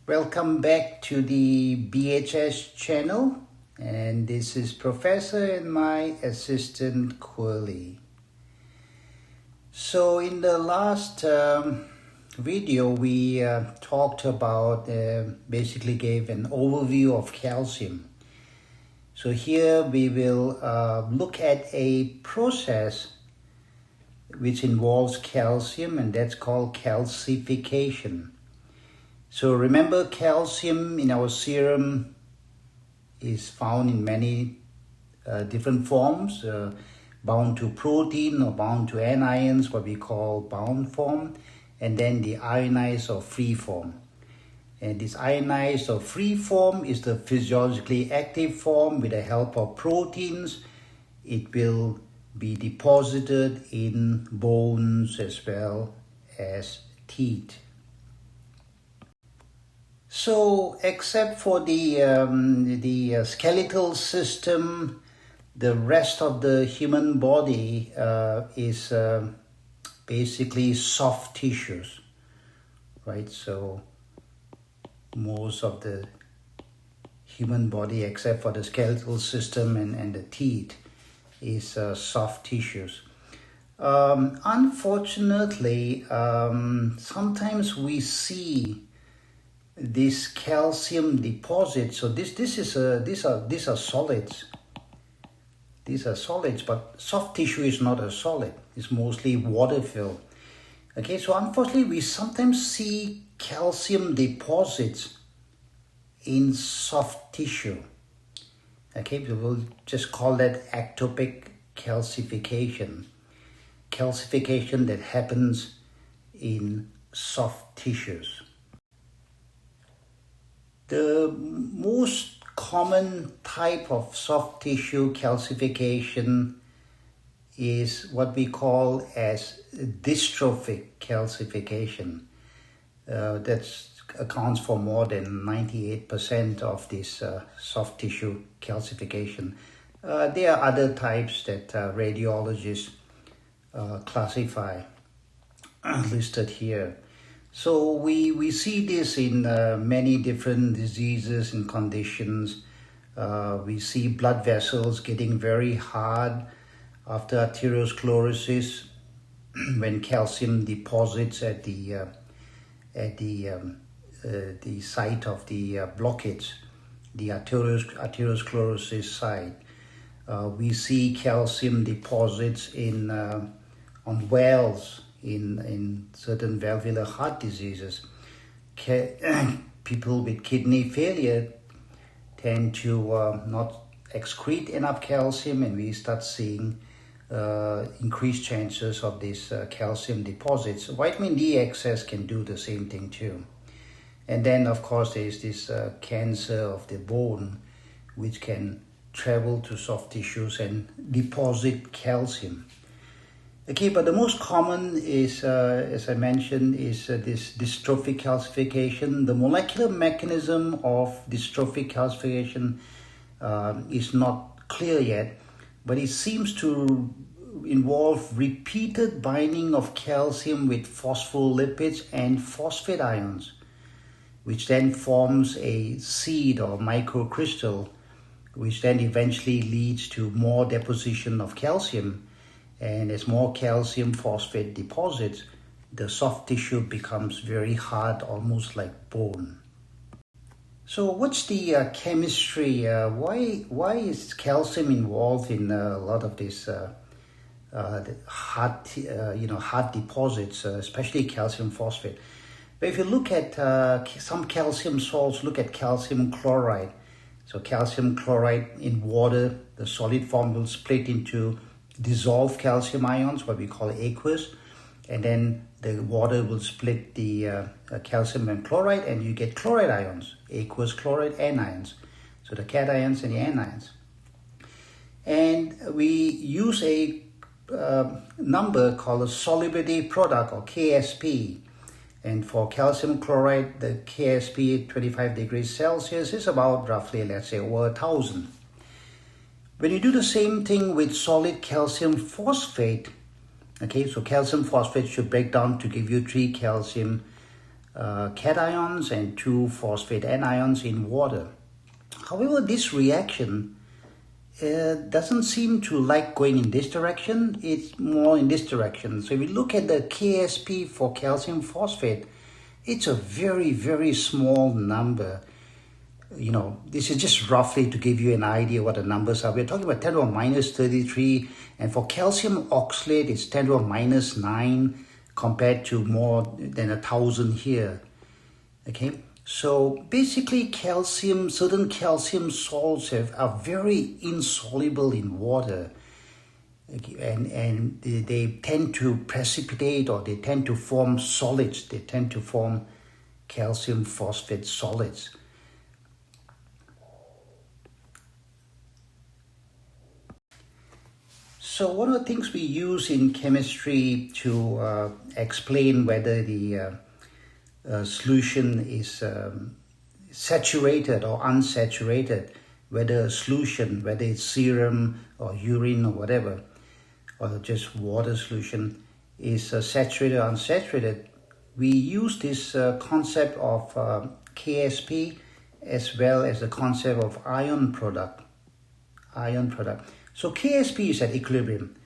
Welcome back to the BHS channel, and this is Professor and my assistant Quirly. So in the last video we talked about, basically gave an overview of calcium. So here we will look at a process which involves calcium, and that's called calcification. So remember, calcium in our serum is found in many different forms, bound to protein or bound to anions, what we call bound form, and then the ionized or free form. And this ionized or free form is the physiologically active form. With the help of proteins, it will be deposited in bones as well as teeth. So, except for the skeletal system, the rest of the human body is basically soft tissues, right? So, most of the human body, except for the skeletal system and the teeth, is soft tissues. Unfortunately, sometimes we see this calcium deposit. So these are solids. These are solids, but soft tissue is not a solid. It's mostly water filled. Okay, so unfortunately we sometimes see calcium deposits in soft tissue. Okay, we will just call that ectopic calcification. Calcification that happens in soft tissues. The most common type of soft tissue calcification is what we call as dystrophic calcification. That accounts for more than 98% of this soft tissue calcification. There are other types that radiologists classify, listed here. So we see this in many different diseases and conditions. We see blood vessels getting very hard after arteriosclerosis when calcium deposits at the site of the blockage, the arteriosclerosis site. We see calcium deposits on valves in certain valvular heart diseases. People with kidney failure tend to not excrete enough calcium, and we start seeing increased chances of these calcium deposits. Vitamin D excess can do the same thing too. And then, of course, there is this cancer of the bone, which can travel to soft tissues and deposit calcium. Okay, but the most common is, as I mentioned, is this dystrophic calcification. The molecular mechanism of dystrophic calcification is not clear yet, but it seems to involve repeated binding of calcium with phospholipids and phosphate ions, which then forms a seed or microcrystal, which then eventually leads to more deposition of calcium. And as more calcium phosphate deposits, the soft tissue becomes very hard, almost like bone. So what's the chemistry? Why is calcium involved in a lot of this hard deposits, especially calcium phosphate? But if you look at some calcium salts, look at calcium chloride. So calcium chloride in water, the solid form will split into dissolved calcium ions, what we call aqueous, and then the water will split the calcium and chloride, and you get chloride ions, aqueous chloride anions, so the cations and the anions. And we use a number called a solubility product, or KSP. And for calcium chloride, the KSP at 25 degrees Celsius is about roughly, let's say, over 1,000. When you do the same thing with solid calcium phosphate, okay, so calcium phosphate should break down to give you 3 calcium cations and 2 phosphate anions in water. However, this reaction doesn't seem to like going in this direction. It's more in this direction. So if we look at the KSP for calcium phosphate, it's a very, very small number. You know, this is just roughly to give you an idea what the numbers are. We're talking about 10 to the minus 33, and for calcium oxalate, it's 10 to the minus 9 compared to more than 1,000 here. Okay, so basically certain calcium salts are very insoluble in water. Okay, and they tend to precipitate, or they tend to form solids. They tend to form calcium phosphate solids. So one of the things we use in chemistry to explain whether the solution is saturated or unsaturated, whether a solution, whether it's serum or urine or whatever, or just water solution, is saturated or unsaturated, we use this concept of KSP as well as the concept of ion product. So KSP is at equilibrium.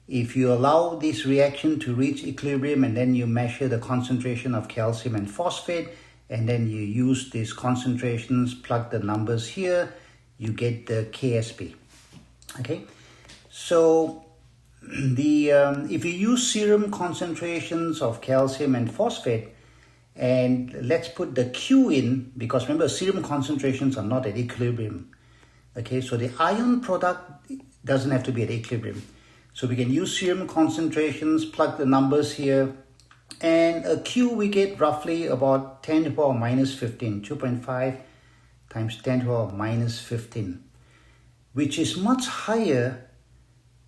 If you allow this reaction to reach equilibrium and then you measure the concentration of calcium and phosphate, and then you use these concentrations, plug the numbers here, you get the KSP. Okay, so if you use serum concentrations of calcium and phosphate, and let's put the Q in, because remember, serum concentrations are not at equilibrium. Okay, so the ion product doesn't have to be at equilibrium. So we can use serum concentrations, plug the numbers here, and a Q we get roughly about 10 to the power minus 15, 2.5 times 10 to the power minus 15, which is much higher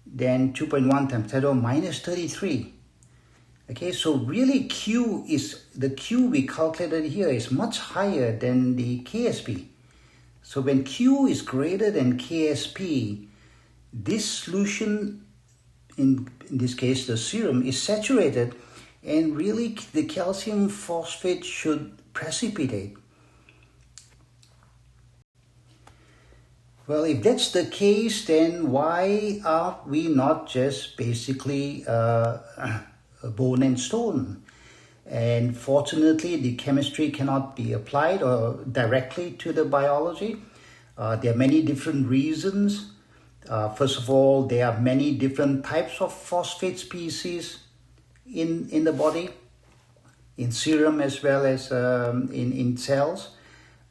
than 2.1 times 10 to the power minus 33. Okay, so really the Q we calculated here is much higher than the KSP. So when Q is greater than KSP, this solution, in this case the serum, is saturated, and really the calcium phosphate should precipitate. Well, if that's the case, then why are we not just basically bone and stone? And fortunately, the chemistry cannot be applied or directly to the biology. There are many different reasons. First of all, there are many different types of phosphate species in the body, in serum as well as in cells.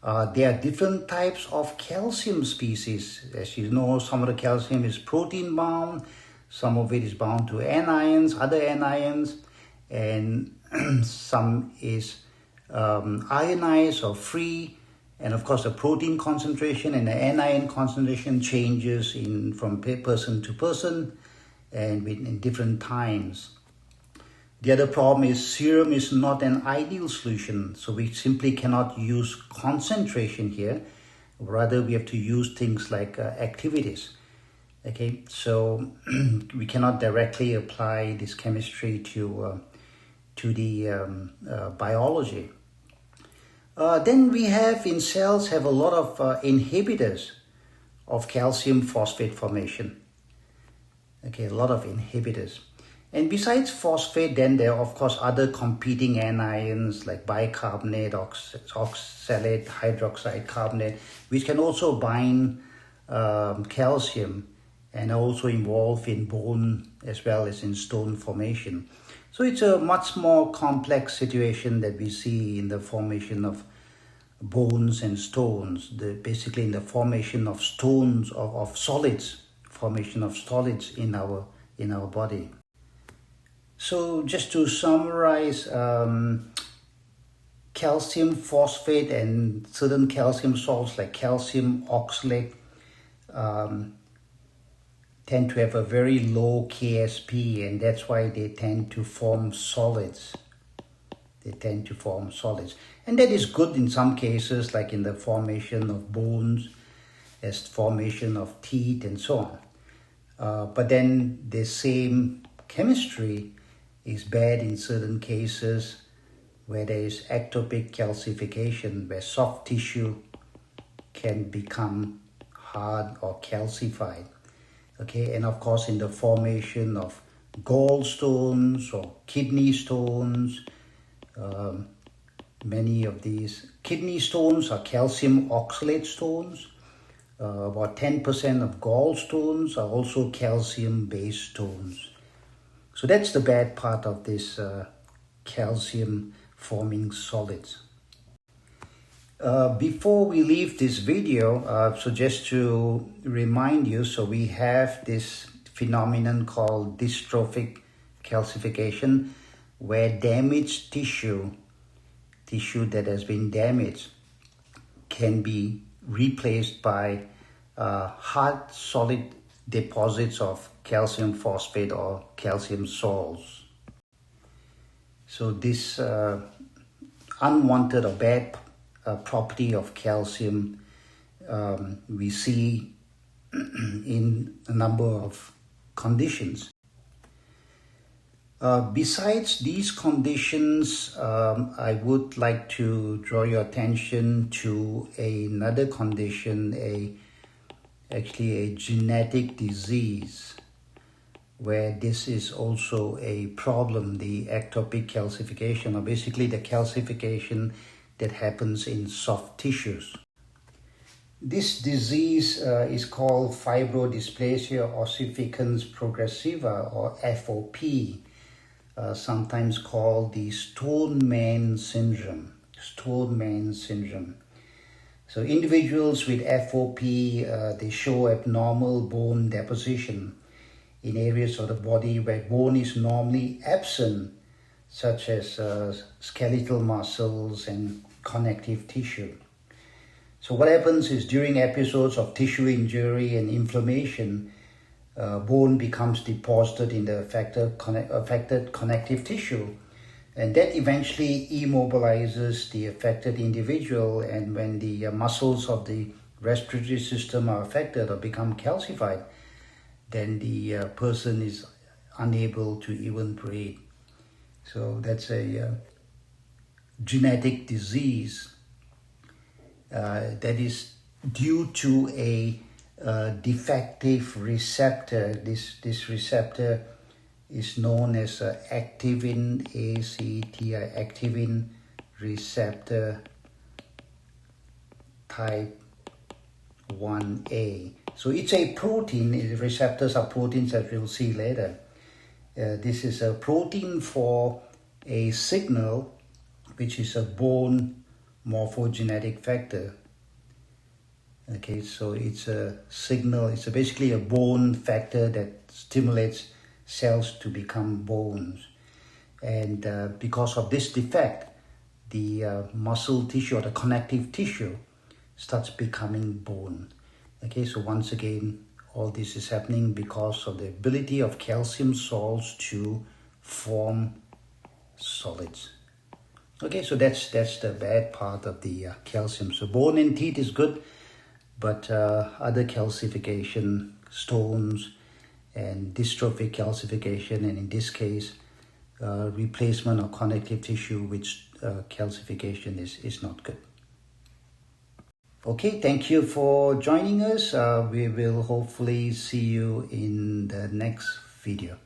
There are different types of calcium species. As you know, some of the calcium is protein bound, some of it is bound to anions, other anions, and some is ionized or free. And of course, the protein concentration and the anion concentration changes from person to person and in different times. The other problem is serum is not an ideal solution, so we simply cannot use concentration here. Rather, we have to use things like activities. Okay, so we cannot directly apply this chemistry to the biology. Then we have in cells a lot of inhibitors of calcium phosphate formation. Okay, a lot of inhibitors. And besides phosphate, then there are of course other competing anions like bicarbonate, oxalate, hydroxide carbonate, which can also bind calcium and are also involved in bone as well as in stone formation. So it's a much more complex situation that we see in the formation of bones and stones, basically in the formation of stones, of solids, formation of solids in our body. So just to summarize, calcium phosphate and certain calcium salts like calcium oxalate tend to have a very low KSP, and that's why they tend to form solids. And that is good in some cases, like in the formation of bones, as formation of teeth and so on. But then the same chemistry is bad in certain cases where there is ectopic calcification, where soft tissue can become hard or calcified. Okay, and of course in the formation of gallstones or kidney stones, many of these kidney stones are calcium oxalate stones. About 10% of gallstones are also calcium-based stones. So that's the bad part of this calcium-forming solids. Before we leave this video, so just to remind you, so we have this phenomenon called dystrophic calcification, where damaged tissue that has been damaged, can be replaced by hard solid deposits of calcium phosphate or calcium salts. So this unwanted or bad property of calcium we see in a number of conditions. Besides these conditions, I would like to draw your attention to another condition, actually a genetic disease, where this is also a problem, the ectopic calcification, or basically the calcification that happens in soft tissues. This disease is called fibrodysplasia ossificans progressiva, or FOP, sometimes called the Stoneman syndrome. Stoneman syndrome. So individuals with FOP, they show abnormal bone deposition in areas of the body where bone is normally absent, such as skeletal muscles and connective tissue. So what happens is, during episodes of tissue injury and inflammation, bone becomes deposited in the affected connective tissue, and that eventually immobilizes the affected individual. And when the muscles of the respiratory system are affected or become calcified, then the person is unable to even breathe. So that's a genetic disease that is due to a defective receptor. This receptor is known as activin ACTI, activin receptor type 1A. So it's a protein. Receptors are proteins, that we'll see later. This is a protein for a signal, which is a bone morphogenetic factor. Okay, so it's a signal, it's basically a bone factor that stimulates cells to become bones. And because of this defect, the muscle tissue or the connective tissue starts becoming bone. Okay, so once again, all this is happening because of the ability of calcium salts to form solids. Okay, so that's the bad part of the calcium. So bone and teeth is good, but other calcification, stones and dystrophic calcification, and in this case, replacement of connective tissue with calcification is not good. Okay, thank you for joining us. We will hopefully see you in the next video.